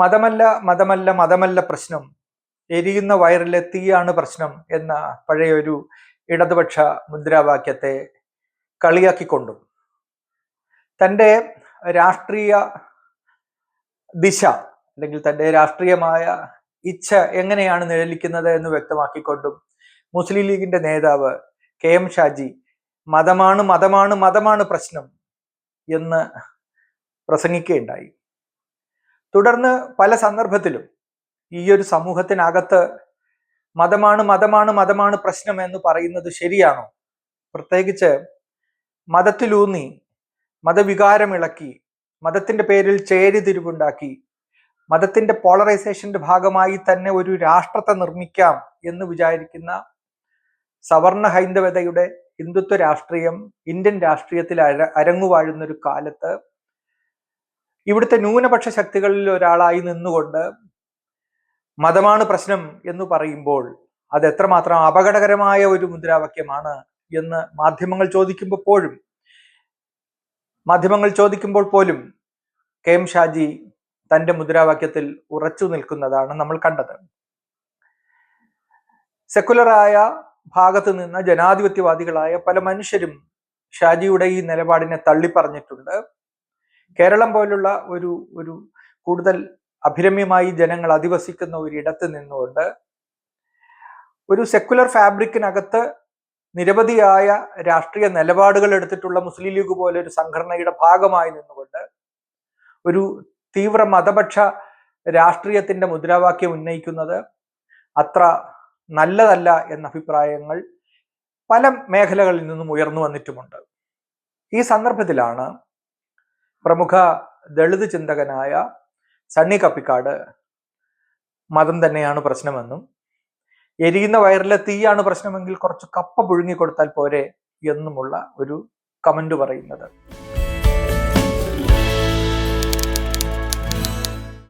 മതമല്ല മതമല്ല മതമല്ല പ്രശ്നം, എരിയുന്ന വയറിലെ തീയാണ് പ്രശ്നം എന്ന പഴയൊരു ഇടതുപക്ഷ മുദ്രാവാക്യത്തെ കളിയാക്കിക്കൊണ്ടും തൻ്റെ രാഷ്ട്രീയ ദിശ അല്ലെങ്കിൽ തൻ്റെ രാഷ്ട്രീയമായ ഇച്ഛ എങ്ങനെയാണ് നിഴലിക്കുന്നത് എന്ന് വ്യക്തമാക്കിക്കൊണ്ടും മുസ്ലിം ലീഗിന്റെ നേതാവ് KM ഷാജി മതമാണ് മതമാണ് മതമാണ് പ്രശ്നം എന്ന് പ്രസംഗിക്കുകയുണ്ടായി. തുടർന്ന് പല സന്ദർഭത്തിലും ഈ ഒരു സമൂഹത്തിനകത്ത് മതമാണ് മതമാണ് മതമാണ് പ്രശ്നം എന്ന് പറയുന്നത് ശരിയാണോ, പ്രത്യേകിച്ച് മതത്തിലൂന്നി മതവികാരം ഇളക്കി മതത്തിന്റെ പേരിൽ ചേരിതിരിവുണ്ടാക്കി മതത്തിന്റെ പോളറൈസേഷന്റെ ഭാഗമായി തന്നെ ഒരു രാഷ്ട്രത്തെ നിർമ്മിക്കാം എന്ന് വിചാരിക്കുന്ന സവർണ ഹൈന്ദവതയുടെ ഹിന്ദുത്വ രാഷ്ട്രീയം ഇന്ത്യൻ രാഷ്ട്രീയത്തിൽ അരങ്ങുവാഴുന്ന ഒരു കാലത്ത് ഇവിടുത്തെ ന്യൂനപക്ഷ ശക്തികളിൽ ഒരാളായി നിന്നുകൊണ്ട് മതമാണ് പ്രശ്നം എന്ന് പറയുമ്പോൾ അത് എത്രമാത്രം അപകടകരമായ ഒരു മുദ്രാവാക്യമാണ് എന്ന് മാധ്യമങ്ങൾ ചോദിക്കുമ്പോൾ പോലും KM ഷാജി തന്റെ മുദ്രാവാക്യത്തിൽ ഉറച്ചു നിൽക്കുന്നതാണ് നമ്മൾ കണ്ടത്. സെക്കുലറായ ഭാഗത്ത് നിന്ന് ജനാധിപത്യവാദികളായ പല മനുഷ്യരും ഷാജിയുടെ ഈ നിലപാടിനെ തള്ളിപ്പറഞ്ഞിട്ടുണ്ട്. കേരളം പോലുള്ള ഒരു കൂടുതൽ അഭിരമ്യമായി ജനങ്ങൾ അധിവസിക്കുന്ന ഒരിടത്ത് നിന്നുകൊണ്ട് ഒരു സെക്കുലർ ഫാബ്രിക്കിനകത്ത് നിരവധിയായ രാഷ്ട്രീയ നിലപാടുകൾ എടുത്തിട്ടുള്ള മുസ്ലിം ലീഗ് പോലെ ഒരു സംഘടനയുടെ ഭാഗമായി നിന്നുകൊണ്ട് ഒരു തീവ്ര മതപക്ഷ രാഷ്ട്രീയത്തിന്റെ മുദ്രാവാക്യം ഉന്നയിക്കുന്നത് അത്ര നല്ലതല്ല എന്ന അഭിപ്രായങ്ങൾ പല മേഖലകളിൽ നിന്നും ഉയർന്നു വന്നിട്ടുമുണ്ട്. ഈ സന്ദർഭത്തിലാണ് പ്രമുഖ ദളിത് ചിന്തകനായ സണ്ണി കപ്പിക്കാട് മതം തന്നെയാണ് പ്രശ്നമെന്നും എരിയുന്ന വയറിലെ തീയാണ് പ്രശ്നമെങ്കിൽ കുറച്ച് കപ്പ പുഴുങ്ങി കൊടുത്താൽ പോരെ എന്നുമുള്ള ഒരു കമന്റ് പറയുന്നത്.